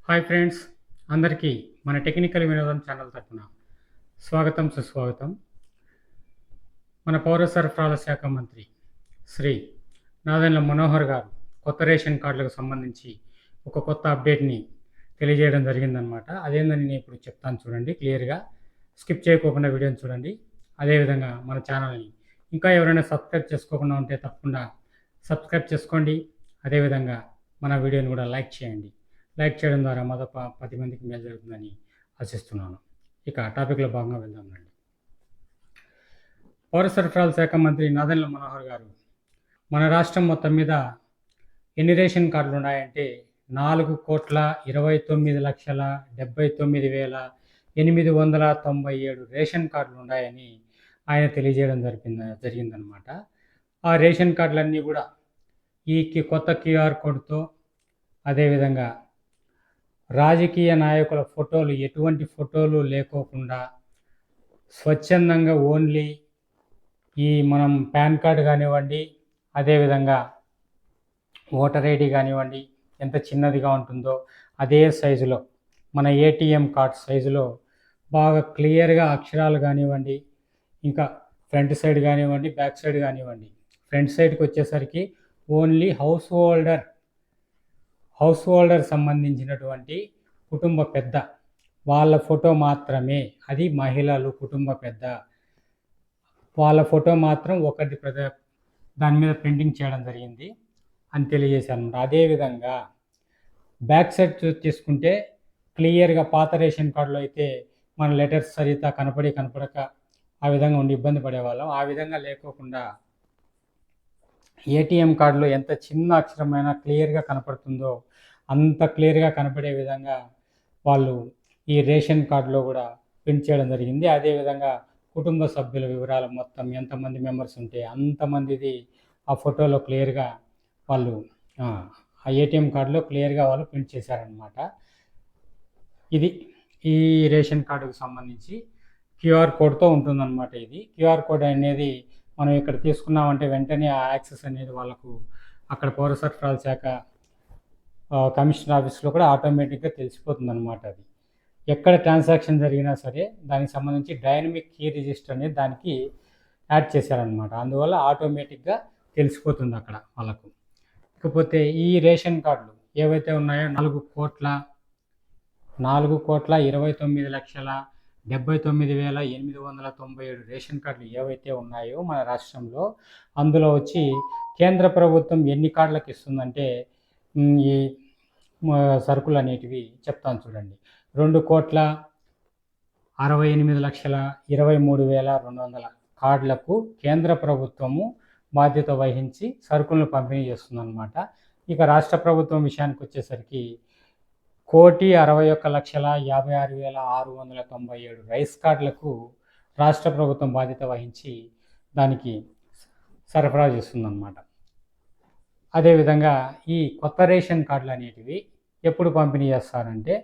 Hi friends, అందరికీ మన technical వినోదం ఛానల్ తరఫున స్వాగతం సుస్వాగతం. మన పౌర సరఫరాల శాఖ మంత్రి శ్రీ నాదెండ్ల మనోహర్ గారు కొత్త రేషన్ కార్డులకు సంబంధించి ఒక కొత్త అప్డేట్ని తెలియజేయడం జరిగిందనమాట. అదేందని నేను ఇప్పుడు చెప్తాను, చూడండి క్లియర్గా, స్కిప్ చేయకోకుండా వీడియోని చూడండి. అదేవిధంగా మన ఛానల్ని ఇంకా ఎవరైనా సబ్స్క్రైబ్ చేసుకోకుండా ఉంటే తప్పకుండా సబ్స్క్రైబ్ చేసుకోండి. అదేవిధంగా మన వీడియోని కూడా లైక్ చేయండి. లైక్ చేయడం ద్వారా మరొక 10 మందికి మేలు జరుగుతుందని ఆశిస్తున్నాను. ఇక టాపిక్లో భాగంగా వెళ్దామండి. పౌర సరఫరాల శాఖ మంత్రి నాదెండ్ల మనోహర్ గారు మన రాష్ట్రం మొత్తం మీద ఎన్ని రేషన్ కార్డులు ఉన్నాయంటే 4,29,79,897 రేషన్ కార్డులు ఉన్నాయని ఆయన తెలియజేయడం జరిగిందనమాట. ఆ రేషన్ కార్డులన్నీ కూడా ఈ కొత్త క్యూఆర్ కోడ్తో, అదేవిధంగా రాజకీయ నాయకుల ఫోటోలు, ఎటువంటి ఫోటోలు లేకోకుండా స్వచ్ఛందంగా ఓన్లీ మనం పాన్ కార్డు కానివ్వండి, అదేవిధంగా ఓటర్ ఐడి కానివ్వండి, ఎంత చిన్నదిగా ఉంటుందో అదే సైజులో, మన ఏటీఎం కార్డ్ సైజులో బాగా క్లియర్గా అక్షరాలు కానివ్వండి, ఇంకా ఫ్రంట్ సైడ్ కానివ్వండి, బ్యాక్ సైడ్ కానివ్వండి. ఫ్రంట్ సైడ్కి వచ్చేసరికి ఓన్లీ హౌస్ హోల్డర్ సంబంధించినటువంటి కుటుంబ పెద్ద వాళ్ళ ఫోటో మాత్రమే, అది మహిళలు, కుటుంబ పెద్ద వాళ్ళ ఫోటో మాత్రం ఒకటి దాని మీద ప్రింటింగ్ చేయడం జరిగింది అని తెలియజేశాను. అదేవిధంగా బ్యాక్ సైడ్ తీసుకుంటే క్లియర్గా పాత రేషన్ కార్డులో అయితే మన లెటర్స్ సరిగ్గా కనపడక ఆ విధంగా ఉండి ఇబ్బంది పడేవాళ్ళం. ఆ విధంగా లేకోకుండా ఏటీఎం కార్డులో ఎంత చిన్న అక్షరమైనా క్లియర్గా కనపడుతుందో అంత క్లియర్గా కనపడే విధంగా వాళ్ళు ఈ రేషన్ కార్డులో కూడా ప్రింట్ చేయడం జరిగింది. అదేవిధంగా కుటుంబ సభ్యుల వివరాలు మొత్తం ఎంతమంది మెంబర్స్ ఉంటే అంతమందిది ఆ ఫోటోలో క్లియర్గా వాళ్ళు ఆ ఏటీఎం కార్డులో క్లియర్గా వాళ్ళు ప్రింట్ చేశారనమాట. ఇది ఈ రేషన్ కార్డుకు సంబంధించి క్యూఆర్ కోడ్తో ఉంటుందన్నమాట. ఇది క్యూఆర్ కోడ్ అనేది మనం ఇక్కడ తీసుకున్నామంటే వెంటనే ఆ యాక్సెస్ అనేది వాళ్ళకు అక్కడ పౌర సరఫరాల శాఖ కమిషనర్ ఆఫీస్లో కూడా ఆటోమేటిక్గా తెలిసిపోతుంది అనమాట. అది ఎక్కడ ట్రాన్సాక్షన్ జరిగినా సరే దానికి సంబంధించి డైనమిక్ కీ రిజిస్టర్ అనేది దానికి యాడ్ చేశారనమాట. అందువల్ల ఆటోమేటిక్గా తెలిసిపోతుంది అక్కడ వాళ్ళకు. ఇకపోతే ఈ రేషన్ కార్డులు ఏవైతే ఉన్నాయో 4,29,79,897 రేషన్ కార్డులు ఏవైతే ఉన్నాయో మన రాష్ట్రంలో, అందులో వచ్చి కేంద్ర ప్రభుత్వం ఎన్ని కార్డులకు ఇస్తుందంటే ఈ సరుకులు అనేటివి చెప్తాను చూడండి. 2,68,23,200 కార్డులకు కేంద్ర ప్రభుత్వము బాధ్యత వహించి సరుకులను పంపిణీ చేస్తుందన్నమాట. ఇక రాష్ట్ర ప్రభుత్వం విషయానికి వచ్చేసరికి 1,61,56,697 రైస్ కార్డులకు రాష్ట్ర ప్రభుత్వం బాధ్యత వహించి దానికి సరఫరా చేస్తుందన్నమాట. అదేవిధంగా ఈ కొత్త రేషన్ కార్డులు అనేటివి ఎప్పుడు పంపిణీ చేస్తారంటే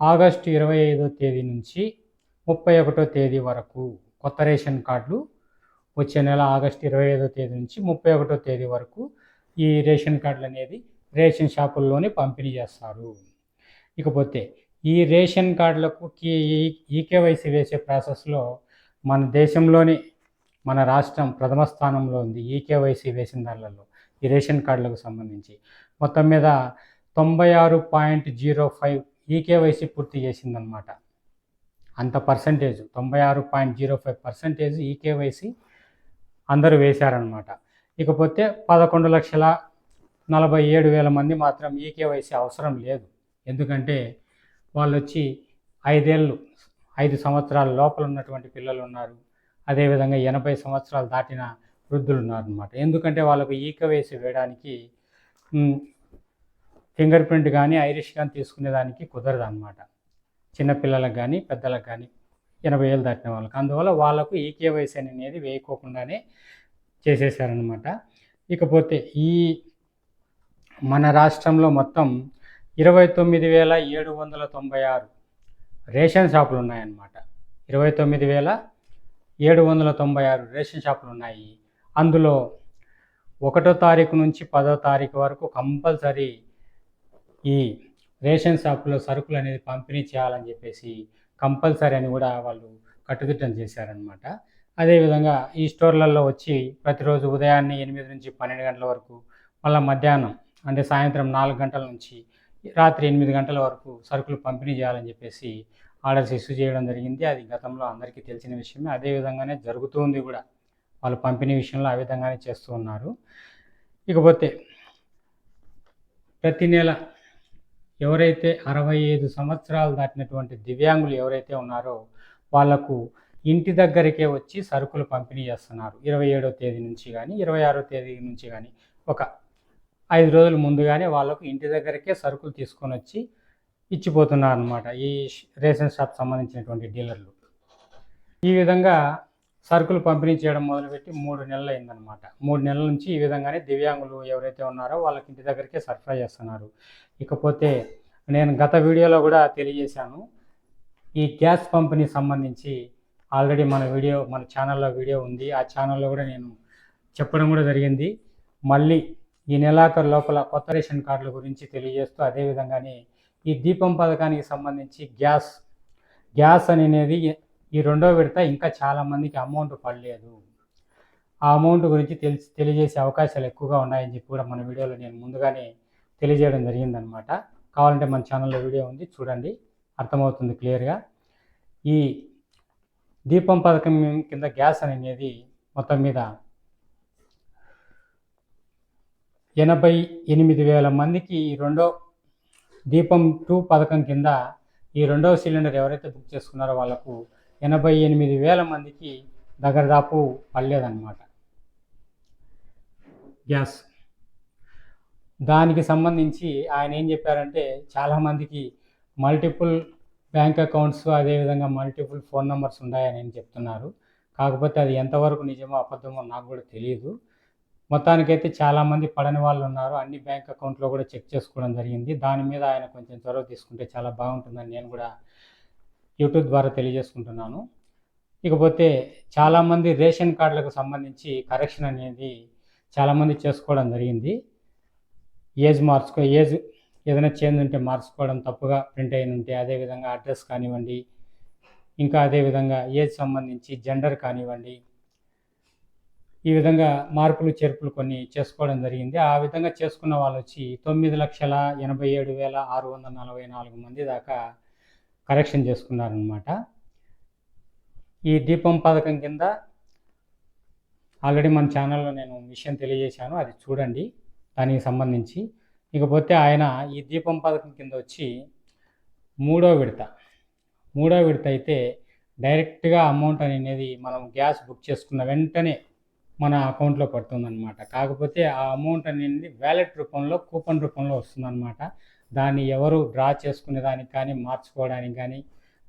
ఆగస్టు 25వ తేదీ నుంచి 31వ తేదీ వరకు కొత్త రేషన్ కార్డులు వచ్చే నెల ఆగస్టు 25వ తేదీ నుంచి 31వ తేదీ వరకు ఈ రేషన్ కార్డులు అనేది రేషన్ షాపుల్లోనే పంపిణీ చేస్తారు. ఇకపోతే ఈ రేషన్ కార్డులకు ఈకేవైసీ వేసే ప్రాసెస్లో మన దేశంలోనే మన రాష్ట్రం ప్రథమ స్థానంలో ఉంది. ఈకేవైసీ వేసిన దానిలో ఈ రేషన్ కార్డులకు సంబంధించి మొత్తం మీద 96.05 ఈకేవైసీ పూర్తి చేసిందనమాట. అంత పర్సంటేజ్ 96.05% ఈకేవైసీ అందరూ వేశారనమాట. ఇకపోతే 11,47,000 మంది మాత్రం ఈకేవైసీ అవసరం లేదు. ఎందుకంటే వాళ్ళు వచ్చి 5 సంవత్సరాల లోపల ఉన్నటువంటి పిల్లలు ఉన్నారు, అదేవిధంగా 80 సంవత్సరాలు దాటిన వృద్ధులు ఉన్నారనమాట. ఎందుకంటే వాళ్ళకు ఈకేవైసీ వేయడానికి ఫింగర్ ప్రింట్ కానీ ఐరిష్ కానీ తీసుకునేదానికి కుదరదు అనమాట, చిన్నపిల్లలకు కానీ పెద్దలకు కానీ 80 ఏళ్ళు దాటిన వాళ్ళకి. అందువల్ల వాళ్ళకు ఈకేవైసీ అనేది వేయకోకుండానే చేసేసారనమాట. ఇకపోతే ఈ మన రాష్ట్రంలో మొత్తం 29,796 రేషన్ షాపులు ఉన్నాయన్నమాట. 29,796 రేషన్ షాపులు ఉన్నాయి. అందులో 1వ తారీఖు నుంచి 10వ తారీఖు వరకు కంపల్సరీ ఈ రేషన్ షాపులో సరుకులు అనేది పంపిణీ చేయాలని చెప్పేసి కంపల్సరీ అని కూడా వాళ్ళు కట్టుదిట్టం చేశారనమాట. అదేవిధంగా ఈ స్టోర్లలో వచ్చి ప్రతిరోజు ఉదయాన్నే 8 నుంచి 12 గంటల వరకు, మళ్ళీ మధ్యాహ్నం అంటే సాయంత్రం 4 గంటల నుంచి రాత్రి 8 గంటల వరకు సరుకులు పంపిణీ చేయాలని చెప్పేసి ఆర్డర్స్ ఇష్యూ చేయడం జరిగింది. అది గతంలో అందరికీ తెలిసిన విషయమే. అదే విధంగానే జరుగుతుంది కూడా. వాళ్ళు పంపిణీ విషయంలో ఆ విధంగానే చేస్తూ ఉన్నారు. ఇకపోతే ప్రతి నెల ఎవరైతే 65 సంవత్సరాలు దాటినటువంటి దివ్యాంగులు ఎవరైతే ఉన్నారో వాళ్లకు ఇంటి దగ్గరికే వచ్చి సరుకులు పంపిణీ చేస్తున్నారు. 27వ తేదీ నుంచి కానీ 26వ తేదీ నుంచి కానీ ఒక 5 రోజుల ముందుగానే వాళ్ళకు ఇంటి దగ్గరికే సరుకులు తీసుకొని వచ్చి ఇచ్చిపోతున్నారు అన్నమాట ఈ రేషన్ షాప్ సంబంధించినటువంటి డీలర్లు. ఈ విధంగా సరుకులు పంపిణీ చేయడం మొదలుపెట్టి 3 నెలలు అయిందనమాట. 3 నెలల నుంచి ఈ విధంగానే దివ్యాంగులు ఎవరైతే ఉన్నారో వాళ్ళకి ఇంటి దగ్గరికే సరఫరా చేస్తున్నారు. ఇకపోతే నేను గత వీడియోలో కూడా తెలియజేశాను. ఈ గ్యాస్ పంపిణీ సంబంధించి ఆల్రెడీ మన ఛానల్లో వీడియో ఉంది. ఆ ఛానల్లో కూడా నేను చెప్పడం కూడా జరిగింది. మళ్ళీ ఈ నెలాఖరు లోపల కొత్త రేషన్ కార్డుల గురించి తెలియజేస్తూ, అదేవిధంగానే ఈ దీపం పథకానికి సంబంధించి గ్యాస్ అనేది ఈ 2వ విడత ఇంకా చాలామందికి అమౌంట్ పడలేదు. ఆ అమౌంట్ గురించి తెలియజేసే అవకాశాలు ఎక్కువగా ఉన్నాయని చెప్పి కూడా మన వీడియోలో నేను ముందుగానే తెలియజేయడం జరిగిందనమాట. కావాలంటే మన ఛానల్లో వీడియో ఉంది, చూడండి, అర్థమవుతుంది క్లియర్గా. ఈ దీపం పథకం కింద గ్యాస్ అనేది మొత్తం మీద 88,000 మందికి ఈ దీపం 2 పథకం కింద ఈ 2వ సిలిండర్ ఎవరైతే బుక్ చేసుకున్నారో వాళ్ళకు 88,000 మందికి దాపు పడలేదన్నమాట గ్యాస్. దానికి సంబంధించి ఆయన ఏం చెప్పారంటే చాలామందికి మల్టిపుల్ బ్యాంక్ అకౌంట్స్, అదేవిధంగా మల్టిపుల్ ఫోన్ నెంబర్స్ ఉన్నాయని చెప్తున్నారు. కాకపోతే అది ఎంతవరకు నిజమో అబద్ధమో నాకు కూడా తెలియదు. మొత్తానికైతే చాలామంది పడని వాళ్ళు ఉన్నారు. అన్ని బ్యాంక్ అకౌంట్లో కూడా చెక్ చేసుకోవడం జరిగింది. దాని మీద ఆయన కొంచెం చొరవ తీసుకుంటే చాలా బాగుంటుందని నేను కూడా యూట్యూబ్ ద్వారా తెలియజేసుకుంటున్నాను. ఇకపోతే చాలామంది రేషన్ కార్డులకు సంబంధించి కరెక్షన్ అనేది చాలామంది చేసుకోవడం జరిగింది. ఏజ్ ఏదైనా చేంజ్ ఉంటే మార్చుకోవడం, తప్పుగా ప్రింట్ అయిన ఉంటే, అదేవిధంగా అడ్రస్ కానివ్వండి, ఇంకా అదేవిధంగా ఏజ్ సంబంధించి జెండర్ కానివ్వండి, ఈ విధంగా మార్పులు చేర్పులు కొన్ని చేసుకోవడం జరిగింది. ఆ విధంగా చేసుకున్న వాళ్ళు వచ్చి 9,87,644 మంది దాకా కరెక్షన్ చేసుకున్నారనమాట. ఈ దీపం పథకం కింద ఆల్రెడీ మన ఛానల్లో నేను విషయం తెలియజేశాను, అది చూడండి దానికి సంబంధించి. ఇకపోతే ఆయన ఈ దీపం పథకం కింద వచ్చి 3వ విడత అయితే డైరెక్ట్గా అమౌంట్ అనేది మనం గ్యాస్ బుక్ చేసుకున్న వెంటనే మన అకౌంట్లో పడుతుందన్నమాట. కాకపోతే ఆ అమౌంట్ అనేది వ్యాలెట్ రూపంలో, కూపన్ రూపంలో వస్తుందన్నమాట. దాన్ని ఎవరు డ్రా చేసుకునే దానికి కానీ, మార్చుకోవడానికి కానీ,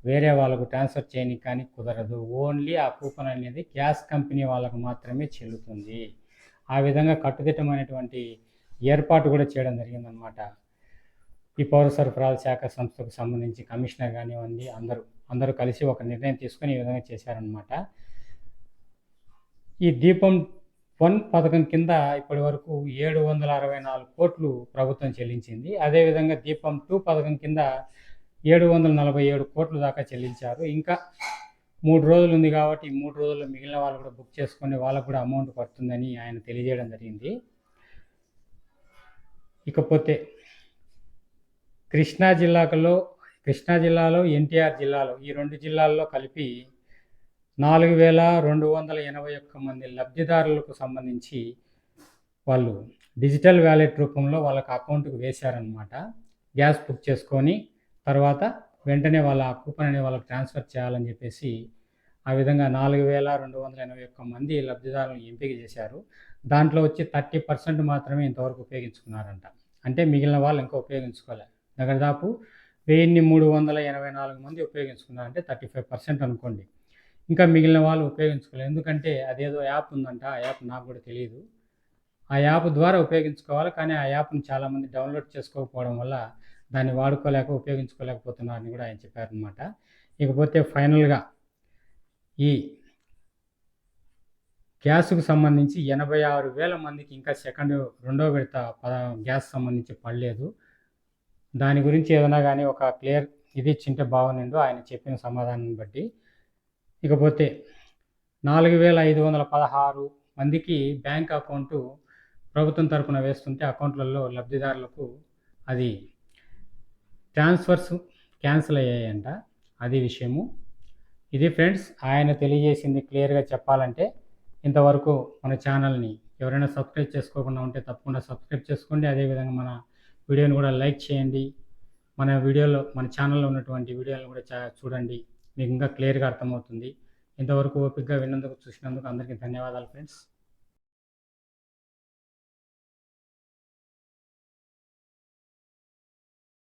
వేరే వాళ్ళకు ట్రాన్స్ఫర్ చేయడానికి కానీ కుదరదు. ఓన్లీ ఆ కూపన్ అనేది గ్యాస్ కంపెనీ వాళ్ళకు మాత్రమే చెల్లుతుంది. ఆ విధంగా కట్టుదిట్టమైనటువంటి ఏర్పాటు కూడా చేయడం జరిగిందనమాట. ఈ పౌర సరఫరాల శాఖ సంస్థకు సంబంధించి కమిషనర్ కానివ్వండి, అందరూ కలిసి ఒక నిర్ణయం తీసుకొని ఈ విధంగా చేశారనమాట. ఈ దీపం 1 పథకం కింద ఇప్పటి వరకు 764 కోట్లు ప్రభుత్వం చెల్లించింది. అదేవిధంగా దీపం 2 పథకం కింద 747 కోట్లు దాకా చెల్లించారు. ఇంకా 3 రోజులు ఉంది కాబట్టి ఈ 3 రోజుల్లో మిగిలిన వాళ్ళు కూడా బుక్ చేసుకొని వాళ్ళకు కూడా అమౌంట్ పడుతుందని ఆయన తెలియజేయడం జరిగింది. ఇకపోతే కృష్ణా జిల్లాలో ఎన్టీఆర్ జిల్లాలో ఈ 2 జిల్లాల్లో కలిపి 4,281 మంది లబ్ధిదారులకు సంబంధించి వాళ్ళు డిజిటల్ వ్యాలెట్ రూపంలో వాళ్ళకి అకౌంట్కి వేశారనమాట. గ్యాస్ బుక్ చేసుకొని తర్వాత వెంటనే వాళ్ళ కూపన్ అనేది వాళ్ళకి ట్రాన్స్ఫర్ చేయాలని చెప్పేసి ఆ విధంగా 4,281 మంది లబ్ధిదారులను ఎంపిక చేశారు. దాంట్లో వచ్చి 30% మాత్రమే ఇంతవరకు ఉపయోగించుకున్నారంట. అంటే మిగిలిన వాళ్ళు ఇంకా ఉపయోగించుకోలేదు. దాదాపు 1,384 మంది ఉపయోగించుకున్నారు. అంటే 35% అనుకోండి. ఇంకా మిగిలిన వాళ్ళు ఉపయోగించుకోలేదు. ఎందుకంటే అదేదో యాప్ ఉందంట, ఆ యాప్ నాకు కూడా తెలియదు. ఆ యాప్ ద్వారా ఉపయోగించుకోవాలి, కానీ ఆ యాప్ని చాలామంది డౌన్లోడ్ చేసుకోకపోవడం వల్ల దాన్ని ఉపయోగించుకోలేకపోతున్నారని కూడా ఆయన చెప్పారనమాట. ఇకపోతే ఫైనల్గా ఈ గ్యాస్కు సంబంధించి 86,000 మందికి ఇంకా 2వ విడత గ్యాస్ సంబంధించి పడలేదు. దాని గురించి ఏదైనా కానీ ఒక క్లియర్ ఇది ఇచ్చింటే బాగుండిండు ఆయన చెప్పిన సమాధానం బట్టి. ఇకపోతే 4516 మందికి బ్యాంక్ అకౌంటు ప్రభుత్వం తరపున వేస్తుంటే అకౌంట్లలో లబ్ధిదారులకు అది ట్రాన్స్ఫర్స్ క్యాన్సిల్ అయ్యాయంట. అది విషయము. ఇది ఫ్రెండ్స్ ఆయన తెలియజేసింది. క్లియర్గా చెప్పాలంటే ఇంతవరకు మన ఛానల్ని ఎవరైనా సబ్స్క్రైబ్ చేసుకోకుండా ఉంటే తప్పకుండా సబ్స్క్రైబ్ చేసుకోండి. అదేవిధంగా మన వీడియోని కూడా లైక్ చేయండి. మన ఛానల్లో ఉన్నటువంటి వీడియోలను కూడా చూడండి, మీకు ఇంకా క్లియర్గా అర్థమవుతుంది. ఇంతవరకు ఓపికగా విన్నందుకు, చూసినందుకు అందరికీ ధన్యవాదాలు ఫ్రెండ్స్.